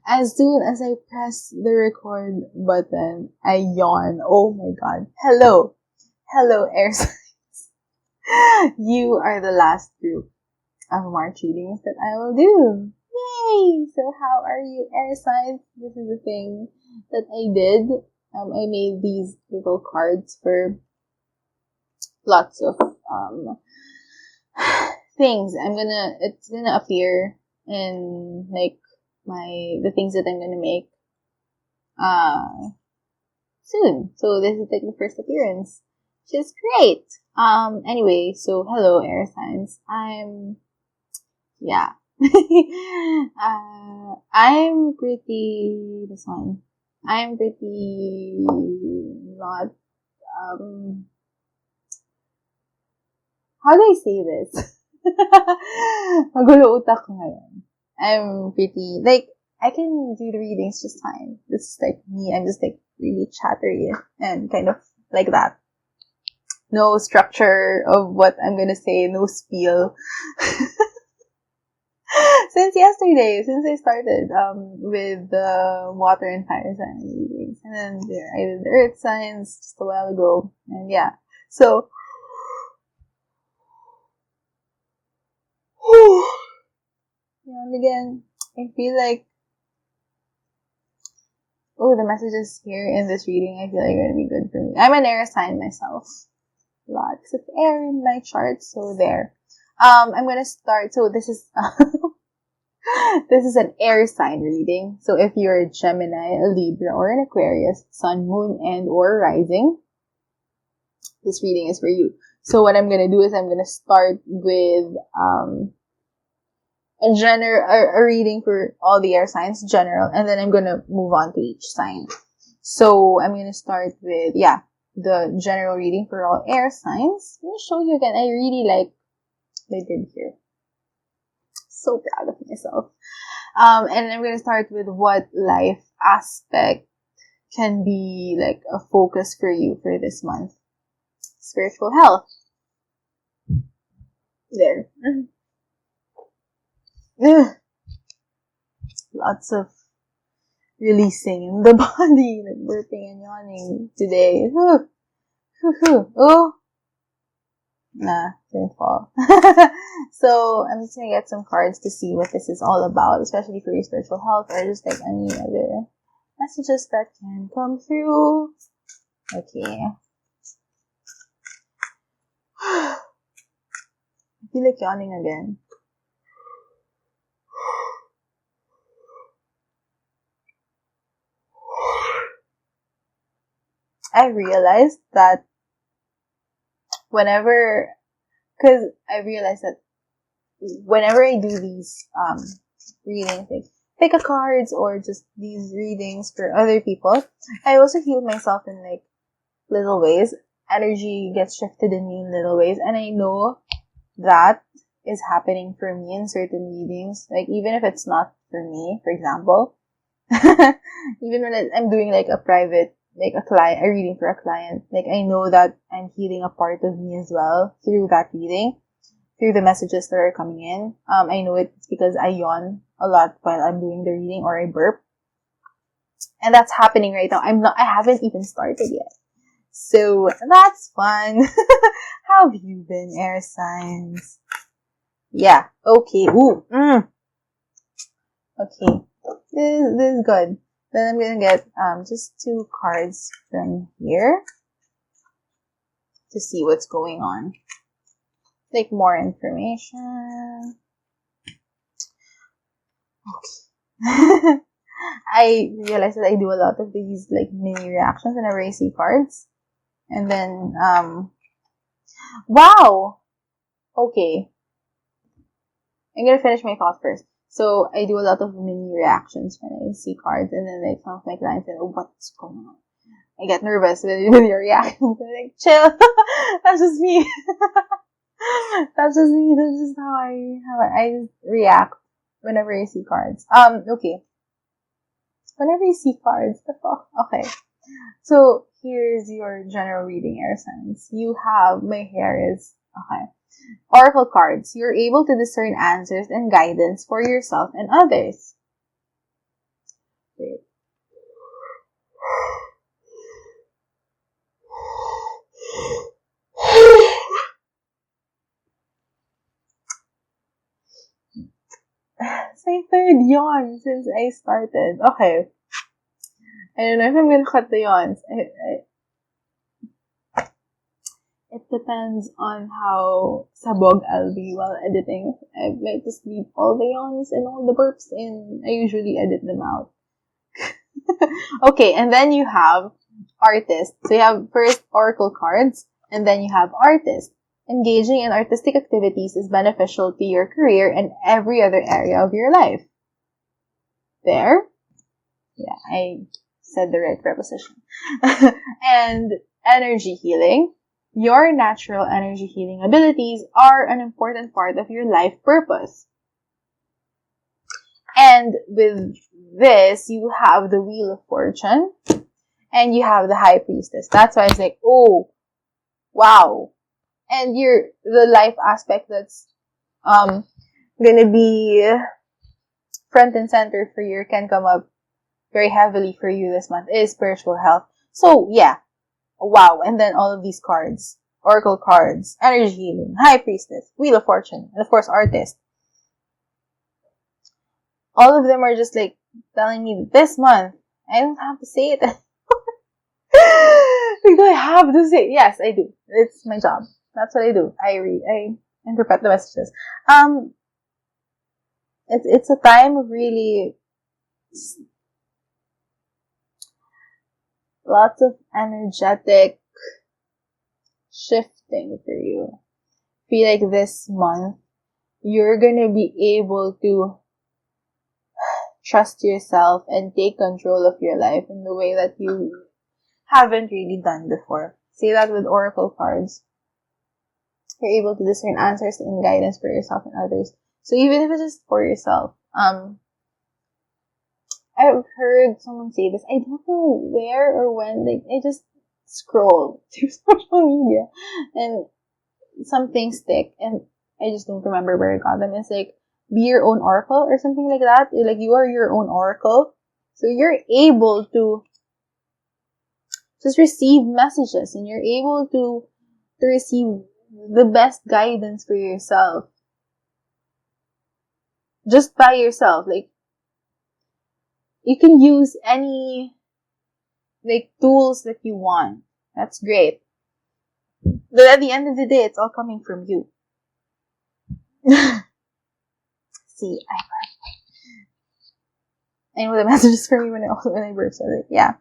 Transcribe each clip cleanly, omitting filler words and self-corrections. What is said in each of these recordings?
As soon as I press the record button, I yawn. Oh my god. Hello. Hello, air signs. You are the last group of March readings that I will do. Yay! So how are you, air signs? This is the thing that I did. I made these little cards for lots of things. It's gonna appear in like the things that I'm gonna make soon. So this is like the first appearance, which is great. Anyway, so hello, air signs. Yeah. I'm pretty, this one. I'm pretty not, how do I say this? Magulo utak ko ngayon. I'm pretty, like, I can do the readings just fine. This is like me. I'm just like really chattery and kind of like that. No structure of what I'm gonna say, no spiel. Since yesterday, since I started with the water and fire sign readings, and then I did the earth signs just a while ago, and yeah. So, and again, I feel like, the messages here in this reading, I feel like are gonna be good for me. I'm an air sign myself. Lots of air in my chart, so there. I'm gonna start. So this is this is an air sign reading. So if you're a Gemini, a Libra, or an Aquarius, Sun, Moon, and or Rising, this reading is for you. So what I'm gonna do is I'm gonna start with a reading for all the air signs, general, and then I'm gonna move on to each sign. So I'm gonna start with the general reading for all air signs. Let me show you again. I really like what I did here. So proud of myself. And I'm gonna start with what life aspect can be like a focus for you for this month. Spiritual health. There. Lots of releasing in the body, like burping and yawning today. Oh. Nah, didn't fall. So I'm just gonna get some cards to see what this is all about, especially for your spiritual health or just like any other messages that can come through. Okay. I feel like yawning again. I realized that whenever I do these readings, like pick a cards or just these readings for other people, I also heal myself in like little ways. Energy gets shifted in me in little ways, and I know that is happening for me in certain readings. Like even if it's not for me, for example, even when I'm doing like a private, like a reading for a client, like I know that I'm healing a part of me as well through that reading, through the messages that are coming in. I know it's because I yawn a lot while I'm doing the reading or I burp. And that's happening right now. I haven't even started yet. So that's fun. How have you been, air signs? Yeah. Okay. Ooh. Okay. This is good. Then I'm gonna get just 2 cards from here to see what's going on. Like more information. Okay. I realized that I do a lot of these like mini reactions whenever I see cards. And then wow! Okay. I'm gonna finish my thought first. So I do a lot of mini reactions when I see cards, and then like some of my clients say, "Oh, what's going on?" I get nervous with your reactions. I'm like, chill. That's just me. That's just me. That's just how I react whenever I see cards. Okay. Whenever you see cards, the fuck? Okay. So here's your general reading, air signs. You have my hair is okay. Oracle cards. You're able to discern answers and guidance for yourself and others. third yawn since I started. Okay. I don't know if I'm gonna cut the yawns. It depends on how sabog I'll be while editing. I might just leave all the yawns and all the burps in. I usually edit them out. Okay, and then you have artist. So you have first oracle cards, and then you have artist. Engaging in artistic activities is beneficial to your career and every other area of your life. There? Yeah, I said the right preposition. And energy healing. Your natural energy healing abilities are an important part of your life purpose. And with this, you have the Wheel of Fortune and you have the High Priestess. That's why it's like, oh, wow. And the life aspect that's gonna be front and center for you can come up very heavily for you this month is spiritual health. So yeah, wow. And then all of these cards, oracle cards, energy healing, High Priestess, Wheel of Fortune, and of course artist. All of them are just like telling me this month I don't have to say it. Like, do I have to say it? Yes, I do. It's my job. That's what I do. I interpret the messages. It's a time of really lots of energetic shifting for you. I feel like this month you're gonna be able to trust yourself and take control of your life in the way that you haven't really done before. Say that with oracle cards. You're able to discern answers and guidance for yourself and others. So even if it's just for yourself, I've heard someone say this. I don't know where or when. Like, I just scroll through social media and some things stick, and I just don't remember where I got them. It's like, be your own oracle or something like that. Like, you are your own oracle. So you're able to just receive messages, and you're able to receive the best guidance for yourself. Just by yourself. Like, you can use any, like, tools that you want. That's great. But at the end of the day, it's all coming from you. See, I know the messages for me when I burp. So, like, yeah.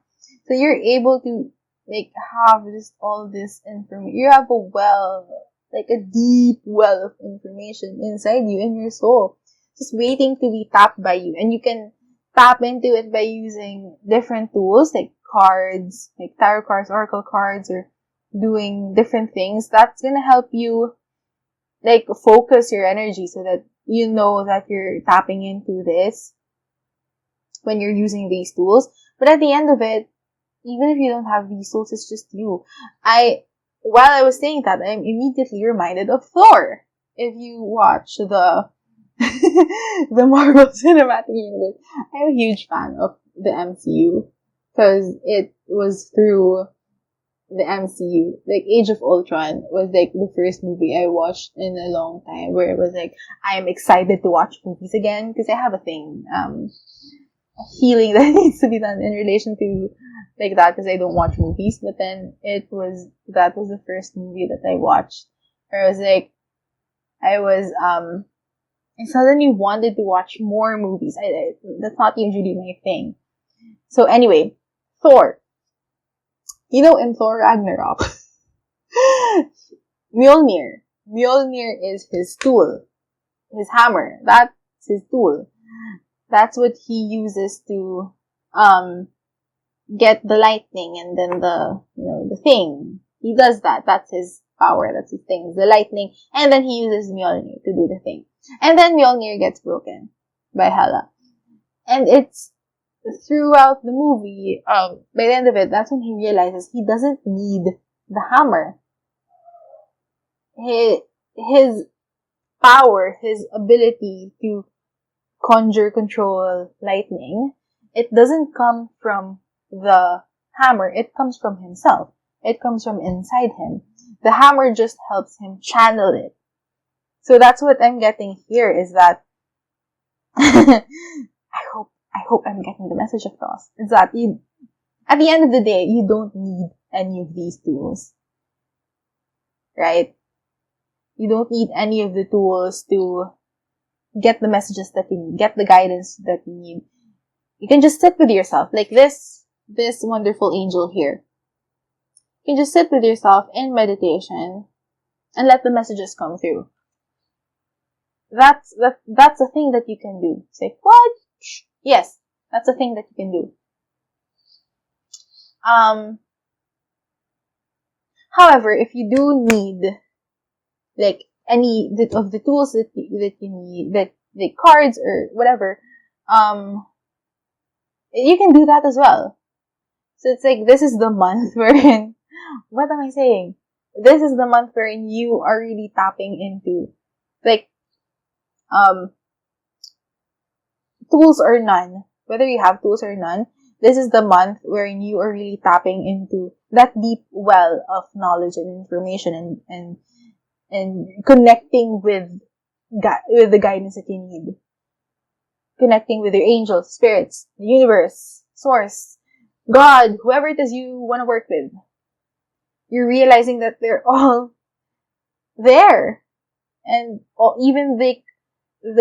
So you're able to, like, have just all this information. You have a deep well of information inside you, in your soul, just waiting to be tapped by you. And you can tap into it by using different tools, like cards, like tarot cards, oracle cards, or doing different things. That's gonna help you, like, focus your energy so that you know that you're tapping into this when you're using these tools. But at the end of it, even if you don't have these tools, it's just you. While I was saying that, I'm immediately reminded of Thor. If you watch the Marvel Cinematic Universe, I'm a huge fan of the MCU because it was through the MCU. Like, Age of Ultron was like the first movie I watched in a long time where it was like, I'm excited to watch movies again because I have a thing, healing that needs to be done in relation to like that because I don't watch movies. But then that was the first movie that I watched where I was like, I suddenly wanted to watch more movies. That's not usually my thing. So anyway, Thor. You know, in Thor Ragnarok, Mjolnir is his tool. His hammer. That's his tool. That's what he uses to, get the lightning and then the thing. He does that. That's his power. That's his thing. The lightning. And then he uses Mjolnir to do the thing. And then Mjolnir gets broken by Hela. And it's throughout the movie, by the end of it, that's when he realizes he doesn't need the hammer. His power, his ability to conjure, control lightning, it doesn't come from the hammer, it comes from himself. It comes from inside him. The hammer just helps him channel it. So that's what I'm getting here, is that I hope I'm getting the message across. Is that at the end of the day, you don't need any of these tools, right? You don't need any of the tools to get the messages that you need, get the guidance that you need. You can just sit with yourself, like this wonderful angel here. You can just sit with yourself in meditation and let the messages come through. That's a thing that you can do. It's like, what? Yes, that's a thing that you can do. However, if you do need, like, any of the tools that you need, that the cards or whatever, you can do that as well. So it's like, this is the month wherein, what am I saying? This is the month wherein you are really tapping into, like, tools or none, whether you have tools or none, this is the month wherein you are really tapping into that deep well of knowledge and information and connecting with the guidance that you need. Connecting with your angels, spirits, the universe, source, God, whoever it is you want to work with. You're realizing that they're all there. And even the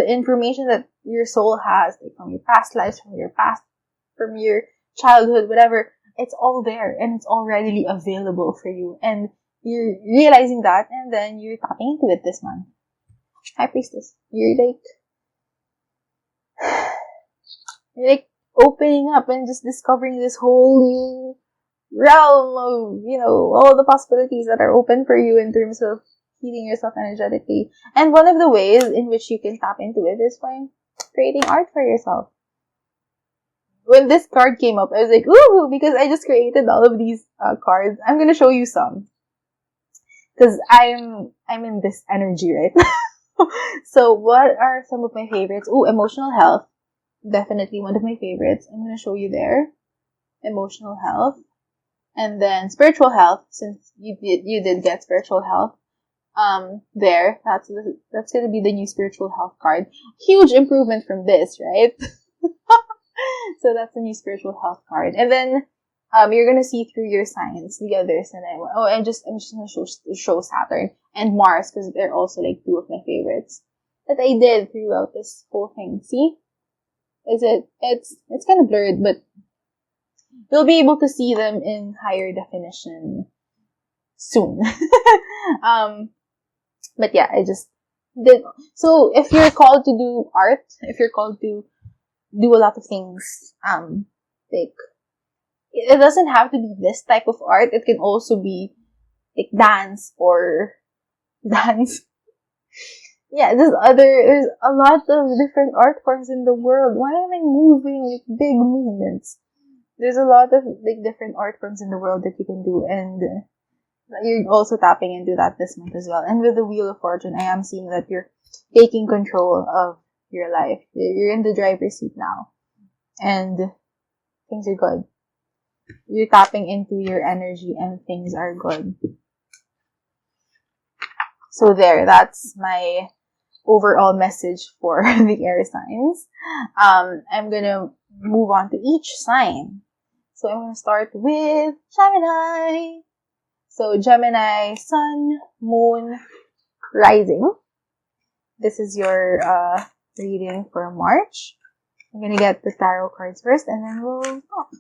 information that your soul has, like from your past lives, from your childhood, whatever, it's all there and it's all readily available for you. And you're realizing that, and then you're tapping into it this month. High Priestess, you're like opening up and just discovering this whole new realm of, all the possibilities that are open for you in terms of healing yourself energetically. And one of the ways in which you can tap into it is by creating art for yourself. When this card came up, I was like, ooh, because I just created all of these cards. I'm gonna show you some. Because I'm in this energy right now. So what are some of my favorites? Ooh, emotional health. Definitely one of my favorites. I'm gonna show you there. Emotional health. And then spiritual health, since you did get spiritual health. There, that's gonna be the new spiritual health card. Huge improvement from this, right? So that's the new spiritual health card. And then, you're gonna see through your signs, the others, and I'm just gonna show Saturn and Mars, because they're also like two of my favorites that I did throughout this whole thing. See? It's kind of blurred, but you'll be able to see them in higher definition soon. But yeah, I just did. So if you're called to do art, if you're called to do a lot of things, like, it doesn't have to be this type of art. It can also be like dance or dance. Yeah, there's a lot of different art forms in the world. Why am I moving like big movements? There's a lot of like different art forms in the world that you can do, and you're also tapping into that this month as well. And with the Wheel of Fortune, I am seeing that you're taking control of your life. You're in the driver's seat now. And things are good. You're tapping into your energy and things are good. So there, that's my overall message for the air signs. I'm gonna move on to each sign. So I'm gonna start with Gemini. So Gemini, Sun, Moon, Rising. This is your reading for March. I'm gonna get the tarot cards first, and then we'll talk.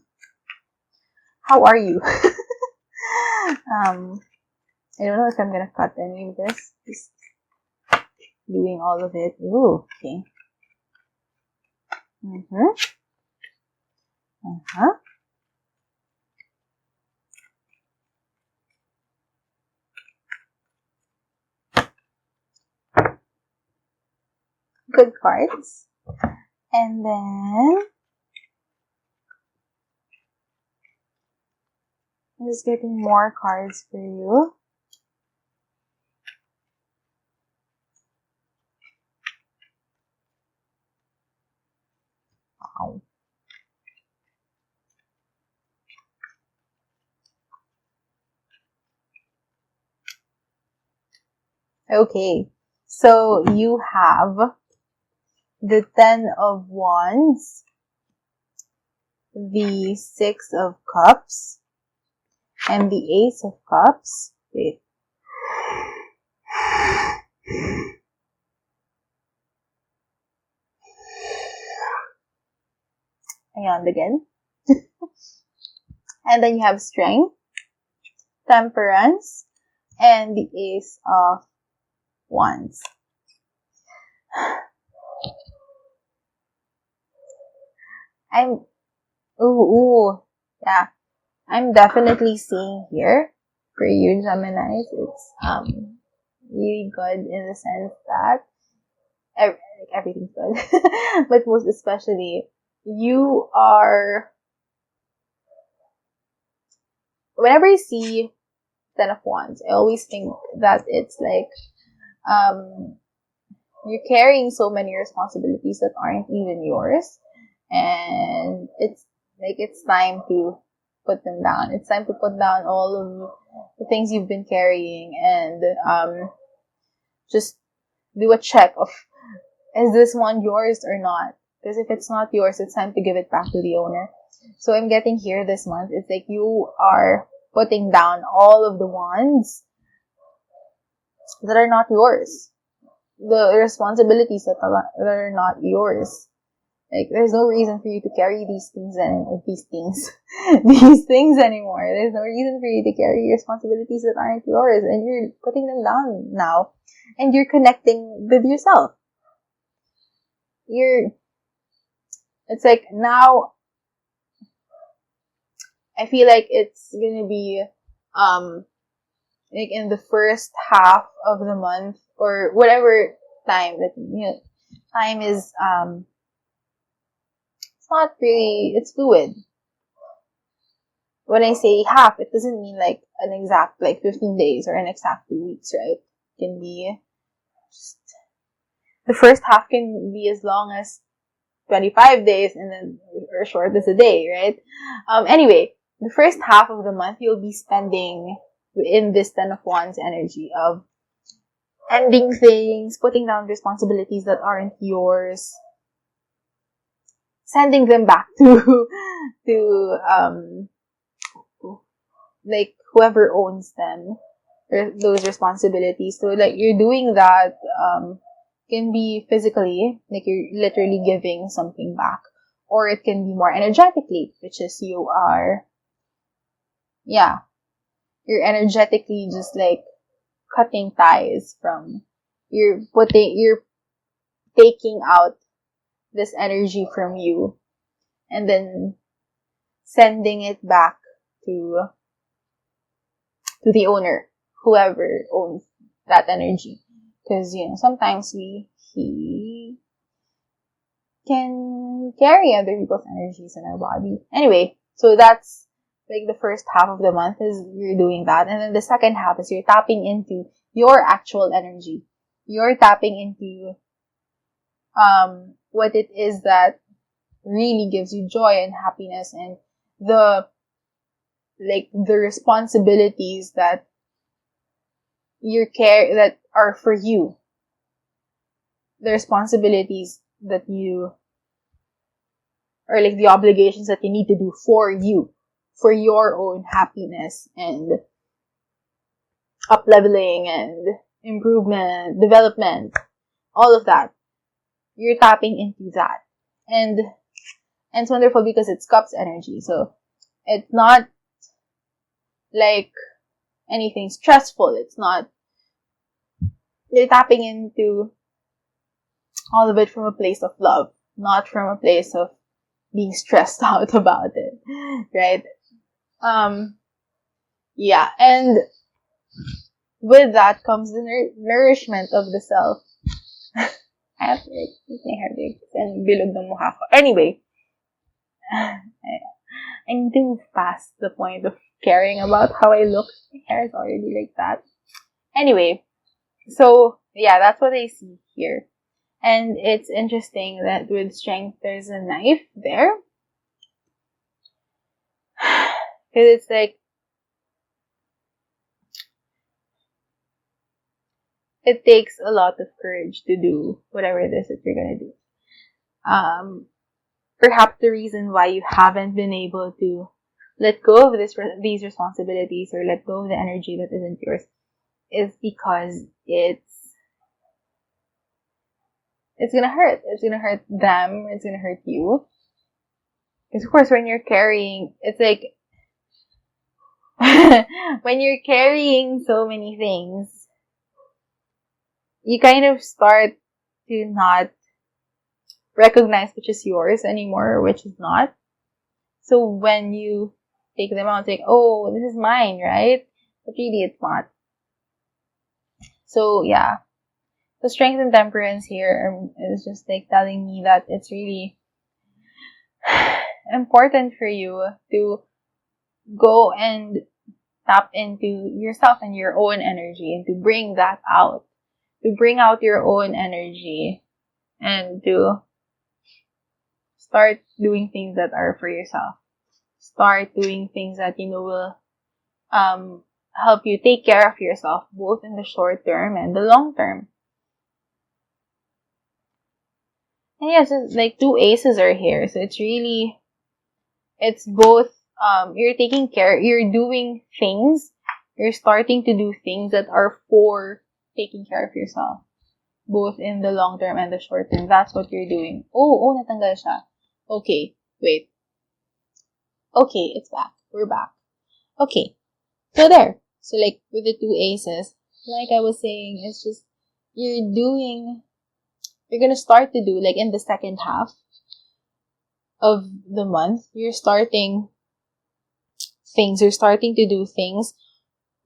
How are you? I don't know if I'm gonna cut any of this. Just doing all of it. Ooh, okay. Good cards. And then I'm just getting more cards for you. Wow. Okay, so you have the Ten of Wands, the Six of Cups, and the Ace of Cups. Wait. Ayan, again. And then you have Strength, Temperance, and the Ace of Wands. Yeah. I'm definitely seeing here for you, Geminis, it's really good in the sense that everything's good, but most especially you are. Whenever I see Ten of Wands, I always think that it's like you're carrying so many responsibilities that aren't even yours, and it's time to put them down. It's time to put down all of the things you've been carrying and just do a check of, is this one yours or not? Because if it's not yours, it's time to give it back to the owner. So I'm getting here this month, it's like you are putting down all of the wands that are not yours. The responsibilities that are not yours. Like, there's no reason for you to carry these things anymore. There's no reason for you to carry responsibilities that aren't yours, and you're putting them down now, and you're connecting with yourself. It's like now, I feel like it's gonna be, like in the first half of the month, or whatever time that, time is, not really, it's fluid. When I say half, it doesn't mean like an exact, like 15 days or an exact 2 weeks, right? It can be just, the first half can be as long as 25 days and then, or short as a day, right? Anyway, the first half of the month, you'll be spending in this Ten of Wands energy of ending things, putting down responsibilities that aren't yours, sending them back to like whoever owns them, or those responsibilities. So like you're doing that, can be physically, like you're literally giving something back, or it can be more energetically, which is you're energetically just like cutting ties from, you're taking out this energy from you and then sending it back to the owner, whoever owns that energy. Because, sometimes he can carry other people's energies in our body. Anyway, so that's like the first half of the month is you're doing that. And then the second half is you're tapping into your actual energy. You're tapping into what it is that really gives you joy and happiness, and the responsibilities that that are for you. The responsibilities that you, or like the obligations that you need to do for you, for your own happiness and up-leveling and improvement, development, all of that. You're tapping into that. And it's wonderful because it's Cups energy. So it's not like anything stressful. It's not, you're tapping into all of it from a place of love, not from a place of being stressed out about it, right? And with that comes the nourishment of the self. I have to my hair big and bilog ng mukha ko. Anyway, I need to move past the point of caring about how I look. My hair is already like that. Anyway, so that's what I see here. And it's interesting that with Strength, there's a knife there. Because it's like, it takes a lot of courage to do whatever it is that you're gonna do. Perhaps the reason why you haven't been able to let go of these responsibilities or let go of the energy that isn't yours is because it's gonna hurt. It's gonna hurt them. It's gonna hurt you. Because of course, when you're carrying, it's like when you're carrying so many things, you kind of start to not recognize which is yours anymore or which is not. So when you take them out, it's like, oh, this is mine, right? But really, it's not. So yeah, the strength and temperance here is just like telling me that it's really important for you to go and tap into yourself and your own energy and to bring that out. To bring out your own energy and to start doing things that are for yourself. Start doing things that you know will help you take care of yourself both in the short term and the long term. And yes, it's like 2 aces are here. So it's both, you're taking care, you're doing things, you're starting to do things that are for taking care of yourself. Both in the long term and the short term. That's what you're doing. Oh, natanggal siya. Okay, wait. Okay, it's back. We're back. Okay. So there. So like with the 2 aces, like I was saying, it's just, you're gonna start to do, like in the second half of the month, you're starting to do things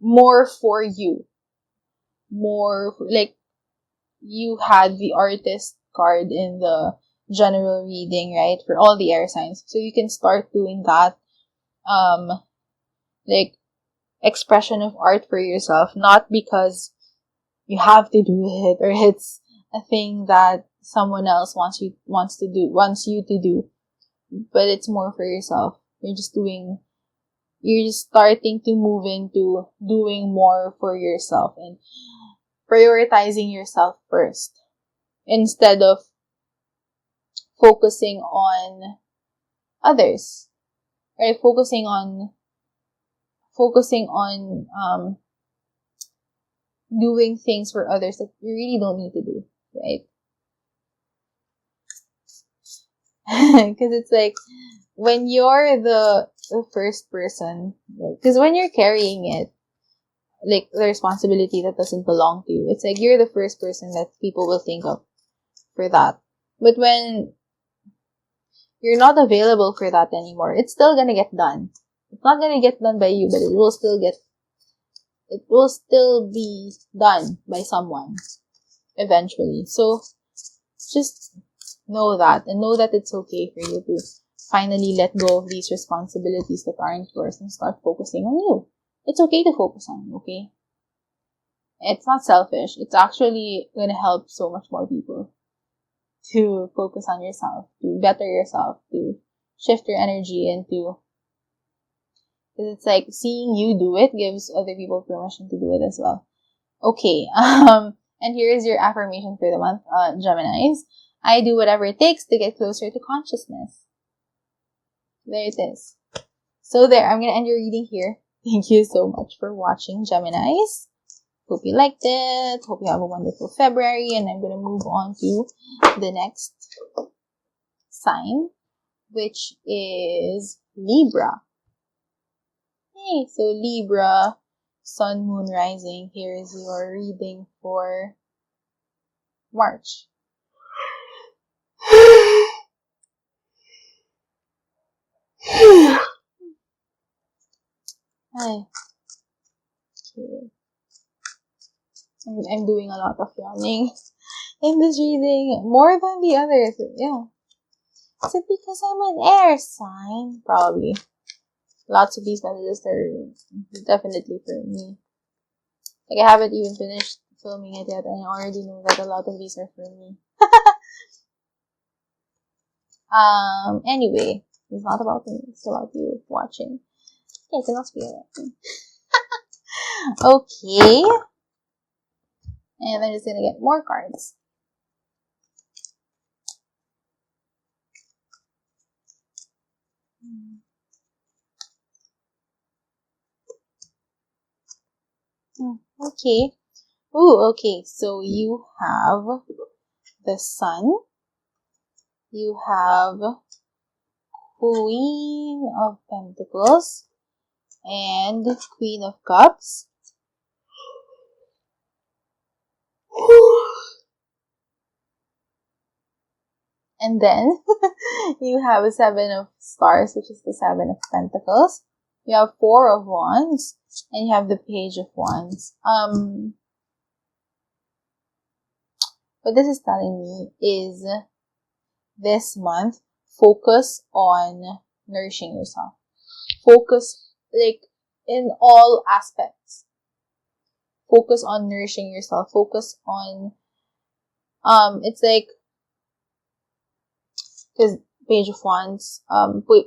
more for you. More, like, you had the artist card in the general reading, right? For all the air signs. So you can start doing that, like, expression of art for yourself, not because you have to do it or it's a thing that someone else wants you to do, but it's more for yourself. You're just starting to move into doing more for yourself and prioritizing yourself first instead of focusing on others, right? Focusing on doing things for others that you really don't need to do, right? Because it's like, when you're the first person, because when you're carrying it, like the responsibility that doesn't belong to you, it's like you're the first person that people will think of for that. But when you're not available for that anymore, it's still gonna get done. It's not gonna get done by you, but it will still be done by someone eventually. So just know that, and know that it's okay for you to finally let go of these responsibilities that aren't yours and start focusing on you. It's okay to focus on you, okay? It's not selfish. It's actually gonna help so much more people to focus on yourself, to better yourself, to shift your energy into, because it's like seeing you do it gives other people permission to do it as well. Okay, and here is your affirmation for the month, Geminis. I do whatever it takes to get closer to consciousness. There it is. So there, I'm gonna end your reading here. Thank you so much for watching, Geminis. Hope you liked it. Hope you have a wonderful February, and I'm gonna move on to the next sign, which is Libra. Hey, so Libra, Sun, Moon, Rising. Here is your reading for March. Hi. Okay. I'm doing a lot of yawning in this reading, more than the others. Yeah. Is it because I'm an air sign? Probably. Lots of these messages are definitely for me. Like, I haven't even finished filming it yet, and I already know that a lot of these are for me. Anyway, it's not about me, it's about you watching. Okay, so let's be okay. And I'm just gonna get more cards. Okay. Ooh, okay. So you have the Sun. You have Queen of Pentacles and Queen of Cups. And then you have a Seven of Stars, which is the Seven of Pentacles. You have Four of Wands, and you have the Page of Wands. What this is telling me is this month, focus on nourishing yourself. Focus, like, in all aspects. Focus on nourishing yourself. Focus on, it's like, because Page of Wands,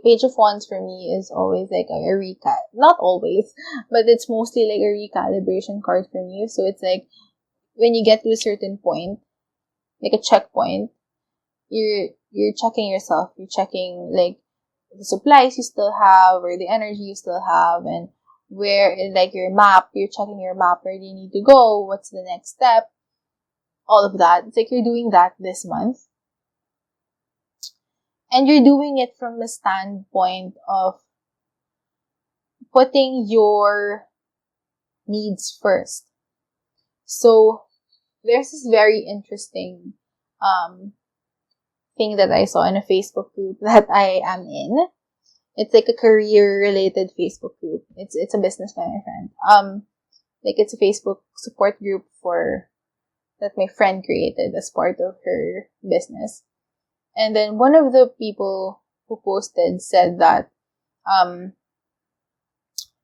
Page of Wands for me is always like a not always, but it's mostly like a recalibration card for me. So it's like, when you get to a certain point, like a checkpoint, you're checking yourself, you're checking like the supplies you still have or the energy you still have, and where, like your map, you're checking your map, where do you need to go, what's the next step, all of that. It's like you're doing that this month. And you're doing it from the standpoint of putting your needs first. So there's this very interesting thing that I saw in a Facebook group that I am in. It's like a career-related Facebook group. It's a business by my friend. Like it's a Facebook support group that my friend created as part of her business. And then one of the people who posted said that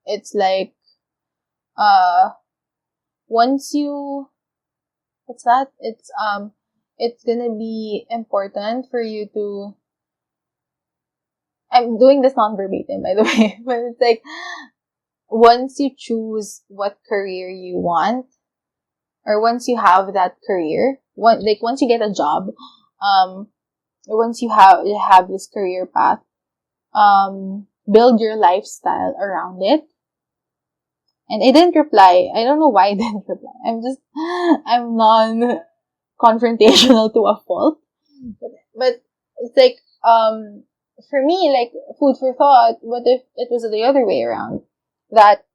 it's like once you it's gonna be important for you to, I'm doing this non-verbatim by the way, but it's like once you choose what career you want, or once you have that career, once you get a job, or once you have this career path, build your lifestyle around it. And I didn't reply. I don't know why I didn't reply. I'm non-confrontational to a fault. But it's like, for me, like, food for thought, what if it was the other way around? That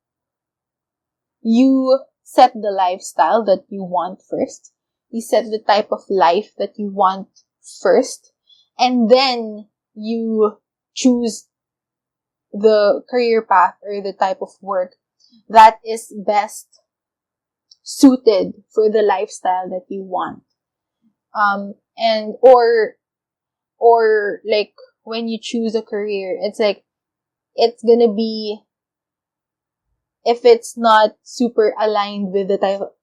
you set the lifestyle that you want first. You set the type of life that you want first. And then you choose the career path or the type of work that is best suited for the lifestyle that you want. And or like when you choose a career, it's like, it's gonna be, if it's not super aligned with the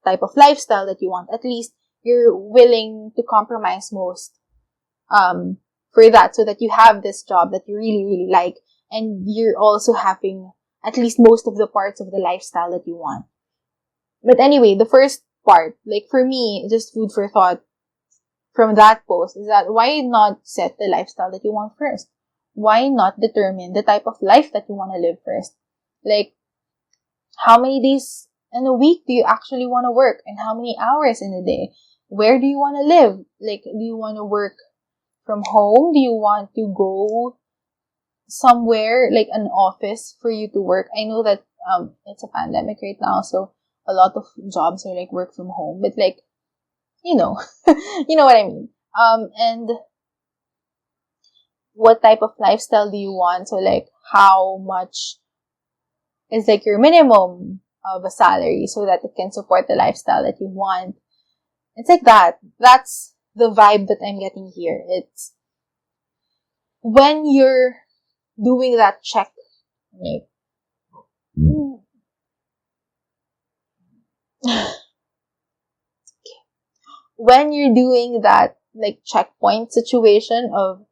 type of lifestyle that you want, at least you're willing to compromise most, for that, so that you have this job that you really, really like, and you're also having at least most of the parts of the lifestyle that you want. But anyway, the first part, like for me, just food for thought from that post is that why not set the lifestyle that you want first? Why not determine the type of life that you want to live first? Like, how many days in a week do you actually want to work? And how many hours in a day? Where do you want to live? Like, do you want to work from home? Do you want to go somewhere, like an office for you to work? I know that it's a pandemic right now, so a lot of jobs are like work from home, but like, you know, you know what I mean. And what type of lifestyle do you want? So like, how much is like your minimum of a salary so that it can support the lifestyle that you want? It's like that. That's the vibe that I'm getting here. It's when you're doing that check, like, when you're doing that like checkpoint situation of,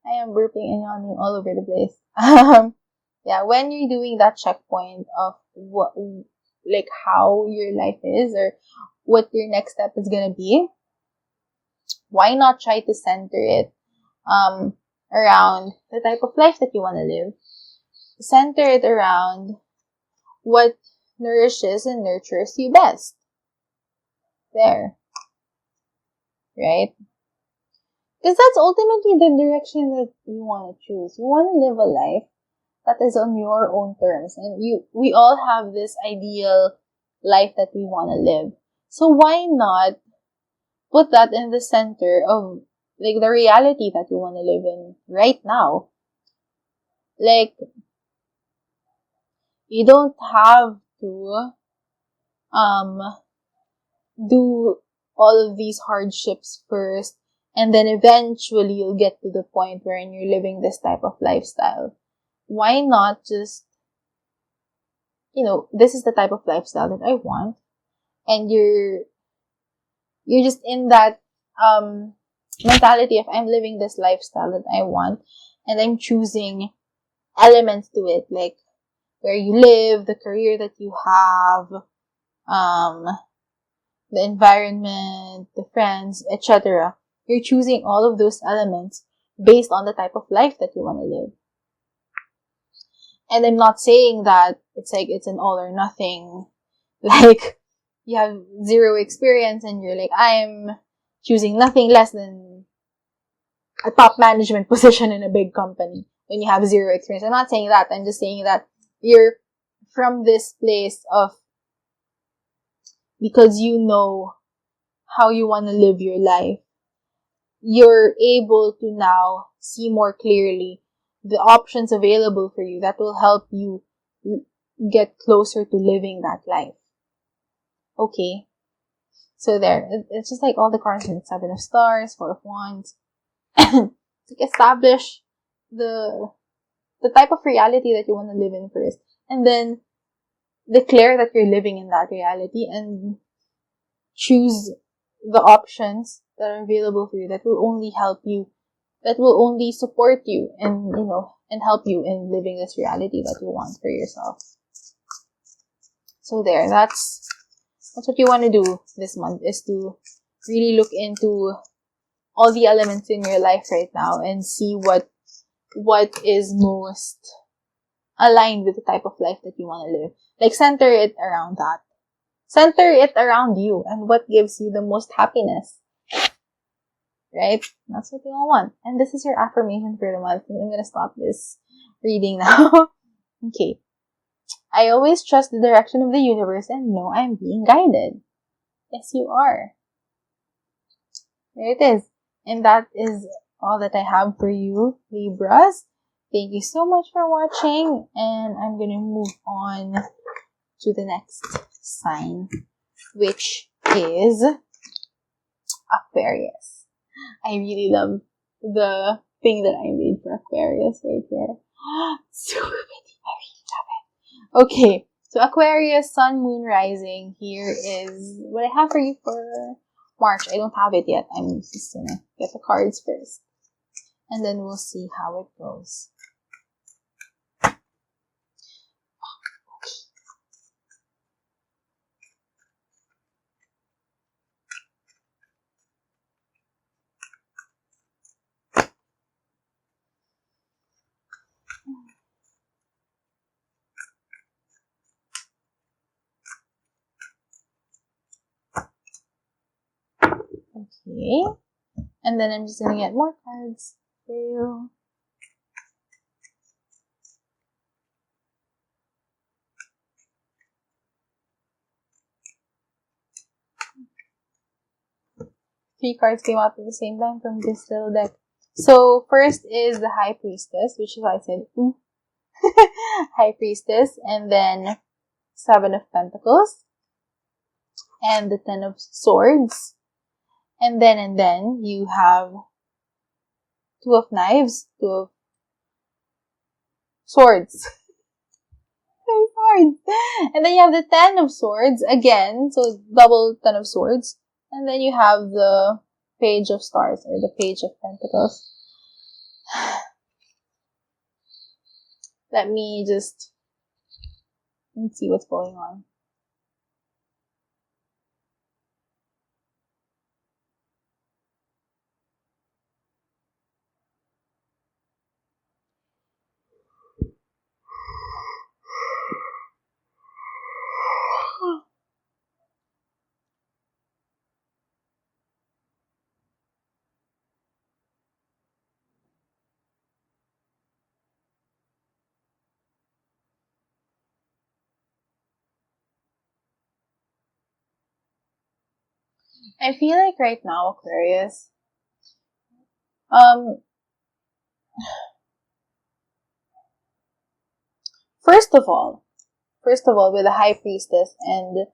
I am burping and yawning all over the place. Yeah, when you're doing that checkpoint of what, like how your life is or what your next step is gonna be, why not try to center it around the type of life that you want to live? center it around what nourishes and nurtures you best. There. Right? Because that's ultimately the direction that you want to choose. You want to live a life that is on your own terms. And we all have this ideal life that we want to live. So why not put that in the center of like the reality that you want to live in right now? Like, you don't have to do all of these hardships first, and then eventually you'll get to the point wherein you're living this type of lifestyle. Why not just, this is the type of lifestyle that I want, and you're just in that mentality of I'm living this lifestyle that I want, and I'm choosing elements to it, like where you live, the career that you have, the environment, the friends, etc. You're choosing all of those elements based on the type of life that you want to live. And I'm not saying that it's like it's an all or nothing, like you have zero experience and you're like, I'm choosing nothing less than a top management position in a big company when you have zero experience. I'm not saying that. I'm just saying that you're from this place of, because you know how you want to live your life, you're able to now see more clearly the options available for you that will help you get closer to living that life. Okay. So there. It's just like all the cards in 7 of Stars, 4 of Wands. To establish the type of reality that you want to live in first. And then declare that you're living in that reality and choose the options that are available for you that will only help you, that will only support you and, and help you in living this reality that you want for yourself. So there, that's what you want to do this month, is to really look into all the elements in your life right now and see what is most aligned with the type of life that you want to live. Like, center it around that. Center it around you and what gives you the most happiness. Right? That's what we all want. And this is your affirmation for the month. I'm gonna stop this reading now. Okay. I always trust the direction of the universe and know I'm being guided. Yes, you are. There it is. And that is all that I have for you, Libras. Thank you so much for watching. And I'm gonna move on to the next sign, which is Aquarius. I really love the thing that I made for Aquarius right here. So pretty. I really love it. Okay, so Aquarius, Sun, Moon, Rising. Here is what I have for you for March. I don't have it yet. I'm just gonna get the cards first. And then we'll see how it goes. Okay. And then I'm just gonna get more cards for you. Three cards came out at the same time from this little deck. So first is the High Priestess, which is why I said ooh. High Priestess, and then 7 of Pentacles, and the 10 of Swords, and then you have 2 of Knives, 2 of Swords. And then you have the 10 of Swords again, so double 10 of Swords. And then you have the Page of Stars, or the Page of Pentacles. Let me see what's going on. I feel like right now, Aquarius, um, first of all, with the High Priestess and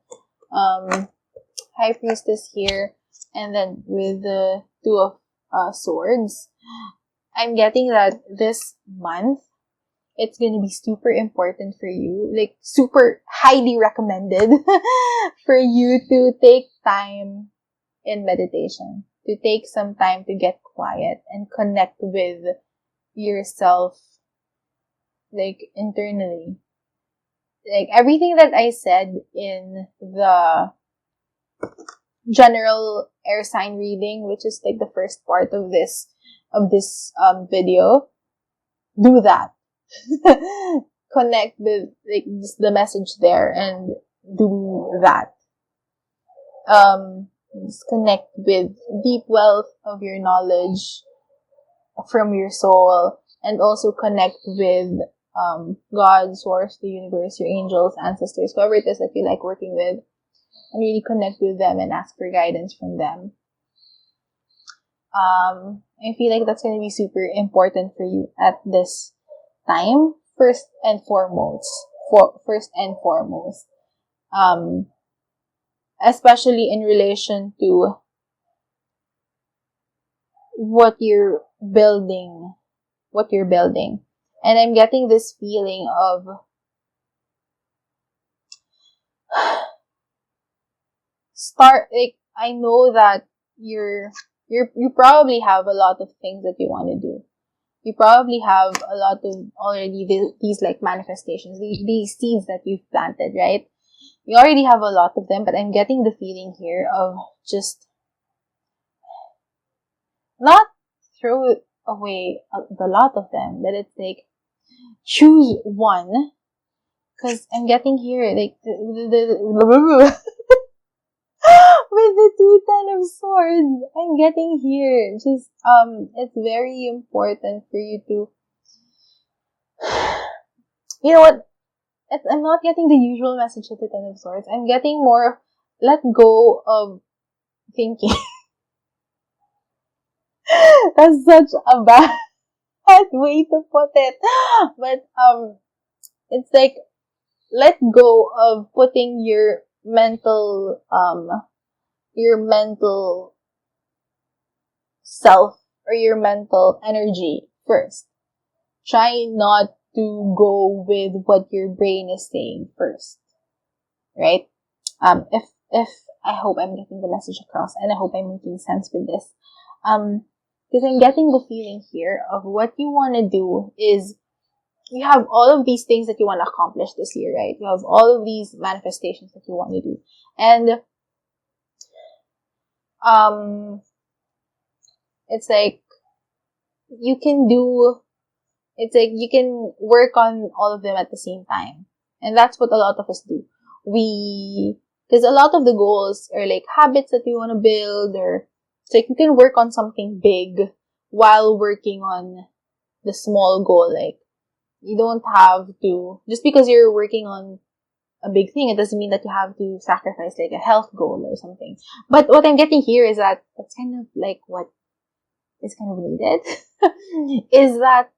High Priestess here, and then with the Two of Swords, I'm getting that this month, it's gonna be super important for you, like super highly recommended for you to take time in meditation, to take some time to get quiet and connect with yourself, like internally. Like everything that I said in the general air sign reading, which is like the first part of this video, do that. Connect with like just the message there and do that. Just connect with deep wealth of your knowledge from your soul, and also connect with God, source, the universe, your angels, ancestors, whoever it is that you like working with, and really connect with them and ask for guidance from them. I feel like that's going to be super important for you at this time, first and foremost. Especially in relation to what you're building. And I'm getting this feeling of I know that you probably have a lot of things that you want to do. You probably have a lot of already these like manifestations, these seeds that you've planted, right? You already have a lot of them, but I'm getting the feeling here of just not throw away the lot of them, but it's like choose one, because I'm getting here like the with the Ten of Swords, I'm getting here. Just, it's very important for you to, you know what? I'm not getting the usual message of the Ten of Swords. I'm getting more of, let go of thinking. That's such a bad way to put it. But, it's like, let go of putting your mental self or your mental energy first. Try not to go with what your brain is saying first, right? If I hope I'm getting the message across, and I hope I'm making sense with this. Because I'm getting the feeling here of what you want to do is, you have all of these things that you want to accomplish this year, right? You have all of these manifestations that you want to do. And, it's like, you can work on all of them at the same time. And that's what a lot of us do. Because a lot of the goals are like habits that you want to build, or it's like you can work on something big while working on the small goal. Like, you don't have to, just because you're working on a big thing, it doesn't mean that you have to sacrifice like a health goal or something. But what I'm getting here is that that's kind of like what is kind of needed is that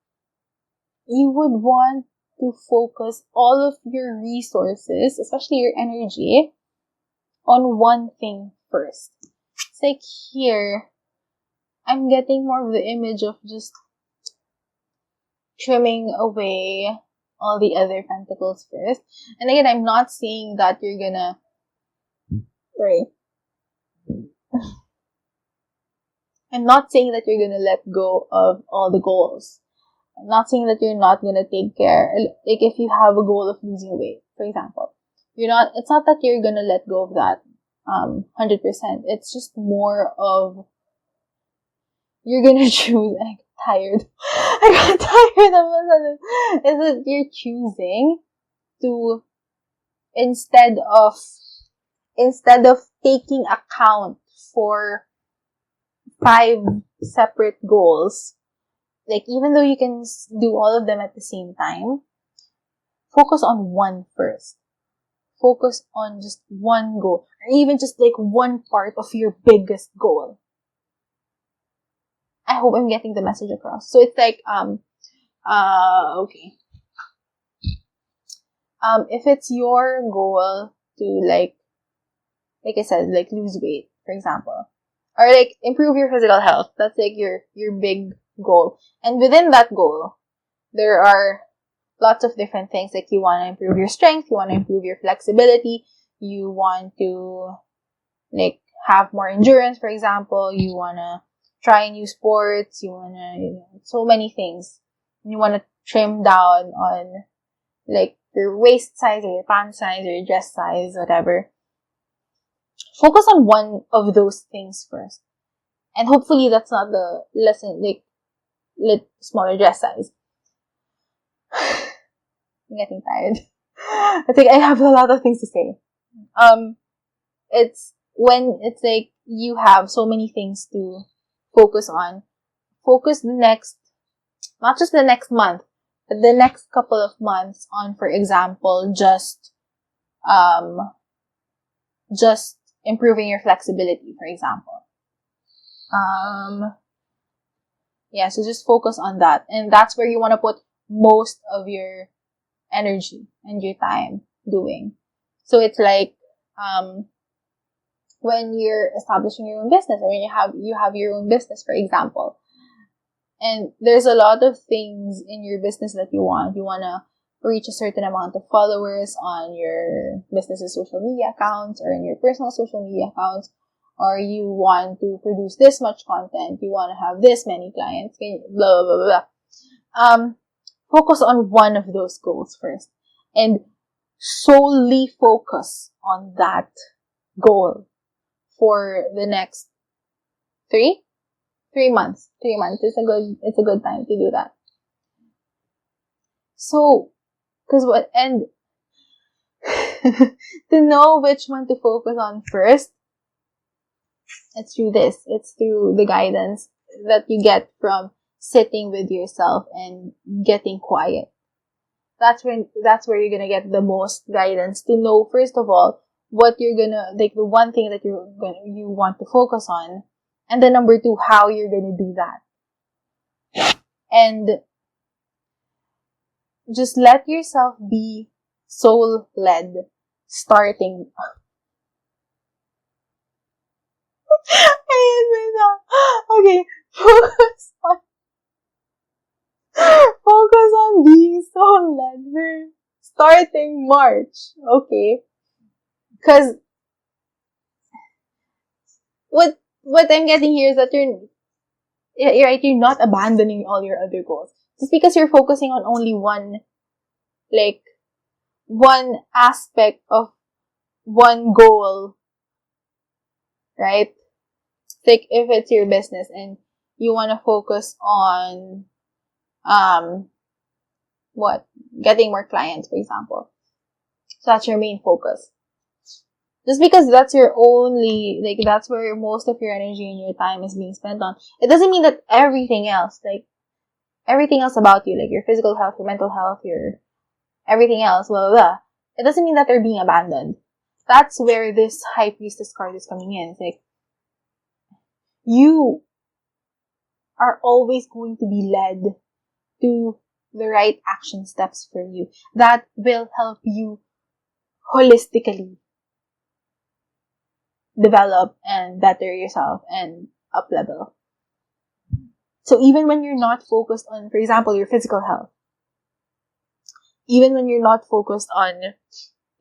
you would want to focus all of your resources, especially your energy, on one thing first. It's like here, I'm getting more of the image of just trimming away all the other pentacles first. And again, I'm not saying that you're gonna, sorry. I'm not saying that you're gonna let go of all the goals. I'm not saying that you're not gonna take care, like if you have a goal of losing weight, for example, it's not that you're gonna let go of that, 100%. It's just more of, you're gonna choose, and I got tired of it, is that you're choosing to, instead of taking account for 5 separate goals, like even though you can do all of them at the same time, focus on one first. focus on just one goal, or even just like one part of your biggest goal. I hope I'm getting the message across. So it's like, okay. If it's your goal to like I said, like lose weight, for example, or like improve your physical health, that's like your big goal. And within that goal, there are lots of different things. Like you want to improve your strength, you want to improve your flexibility, you want to like have more endurance, for example, you want to try new sports, you want to, so many things. You want to trim down on like your waist size or your pant size or your dress size, whatever. Focus on one of those things first. And hopefully that's not the lesson, like smaller dress size. I'm getting tired. I think I have a lot of things to say. It's when it's like you have so many things to focus on. Focus not just the next month, but the next couple of months on, for example, just improving your flexibility, for example. Yeah, so just focus on that. And that's where you want to put most of your energy and your time doing. So it's like, when you're establishing your own business, or when you have your own business, for example, and there's a lot of things in your business that you want. You want to reach a certain amount of followers on your business's social media accounts or in your personal social media accounts, or you want to produce this much content, you want to have this many clients, blah, blah, blah, blah. Focus on one of those goals first and solely focus on that goal for the next 3 months. 3 months is it's a good time to do that. So, to know which one to focus on first, it's through this. It's through the guidance that you get from sitting with yourself and getting quiet. That's where you're gonna get the most guidance to know, first of all, what you're gonna, like the one thing that you want to focus on, and then number 2, how you're gonna do that. And just let yourself be soul-led, starting. I hate myself. Okay, focus on being soul-led. We're starting March, okay? Because what I'm getting here is that you're not abandoning all your other goals. Just because you're focusing on only one aspect of one goal, right? Like if it's your business and you want to focus on getting more clients, for example. So that's your main focus. Just because that's your only, that's where most of your energy and your time is being spent on, it doesn't mean that everything else about you, like your physical health, your mental health, your everything else, blah, blah, blah, it doesn't mean that they're being abandoned. That's where this High Priestess card is coming in. It's like, you are always going to be led to the right action steps for you that will help you holistically develop and better yourself and up level. So even when you're not focused on, for example, your physical health, even when you're not focused on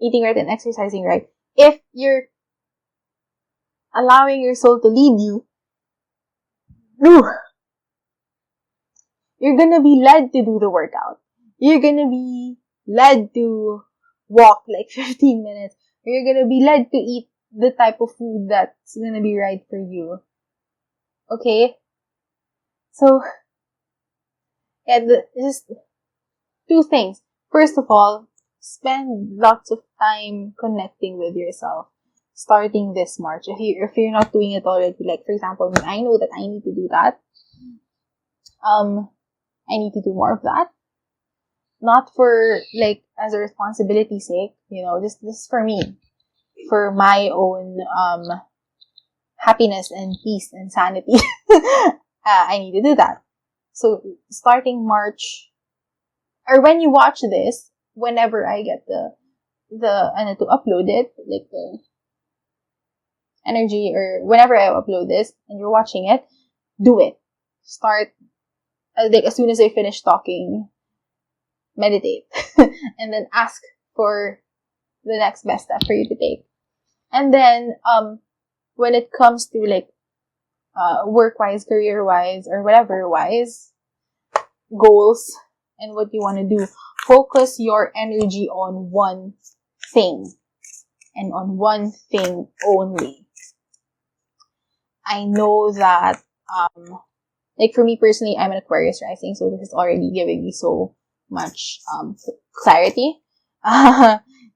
eating right and exercising right, if you're allowing your soul to lead you, you're gonna be led to do the workout. You're gonna be led to walk like 15 minutes. You're gonna be led to eat the type of food that's gonna be right for you. Okay? So, yeah, just 2 things. First of all, spend lots of time connecting with yourself starting this March. If you're not doing it already, like for example, I know that I need to do that. I need to do more of that. Not for like as a responsibility sake, this for me, for my own happiness and peace and sanity. I need to do that. So starting March, or when you watch this, whenever I get to upload it, like the energy, or whenever I upload this and you're watching it, do it. Start, like, as soon as I finish talking, meditate, and then ask for the next best step for you to take. And then, when it comes to, like, work-wise, career-wise, or whatever-wise, goals, and what you want to do, focus your energy on one thing, and on one thing only. I know that, like, for me personally, I'm an Aquarius rising, so this is already giving me so much, clarity.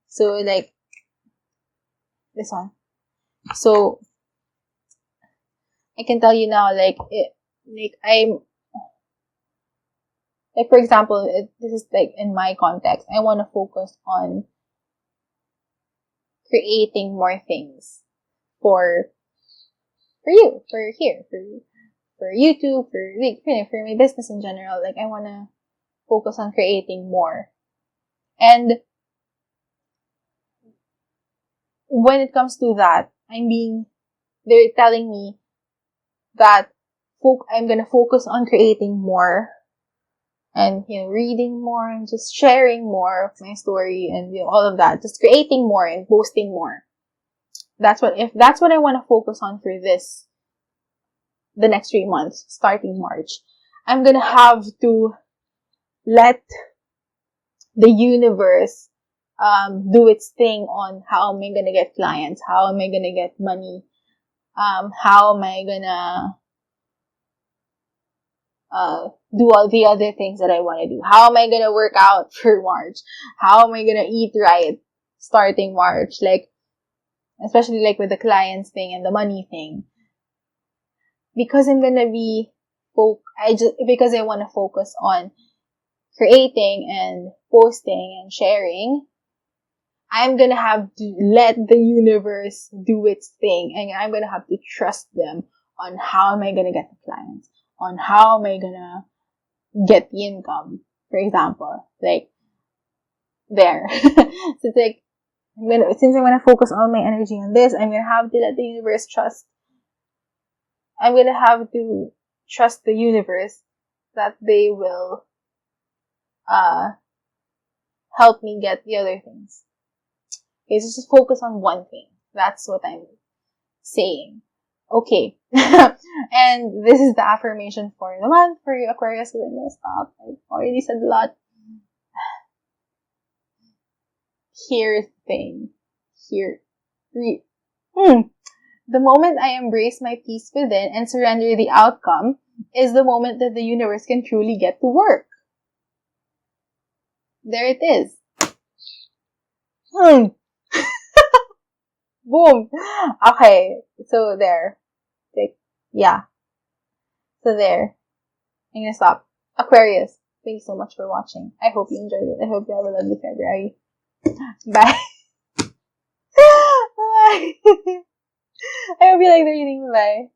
So, like, this one. So, I can tell you now, like, for example, this is, like, in my context, I want to focus on creating more things for you, for here, for YouTube, for my business in general. Like, I want to focus on creating more. And when it comes to that, they're telling me that I'm gonna focus on creating more, and, reading more, and just sharing more of my story, and, all of that. Just creating more and posting more. If that's what I want to focus on for the next 3 months, starting March, I'm gonna have to let the universe, do its thing on how am I gonna get clients, how am I gonna get money, how am I gonna, do all the other things that I want to do. How am I gonna work out for March? How am I gonna eat right starting March? Like, especially, like, with the clients thing and the money thing. Because I'm gonna be, because I want to focus on creating and posting and sharing, I'm gonna have to let the universe do its thing, and I'm gonna have to trust them on how am I gonna get the clients, on how am I gonna get the income, for example. Like, there. So it's like, since I want to focus all my energy on this, I'm gonna have to let the universe trust. I'm gonna have to trust the universe that they will, help me get the other things. Okay, so just focus on one thing. That's what I'm saying. Okay. And this is the affirmation for the month for you, Aquarius. So I'm gonna stop. I've already said a lot. Here's the thing. The moment I embrace my peace within and surrender the outcome is the moment that the universe can truly get to work. There it is. Boom. Okay. So there. Yeah. So there. I'm gonna stop. Aquarius, thank you so much for watching. I hope you enjoyed it. I hope you have a lovely February. Bye. Bye. I hope you like the reading. Bye.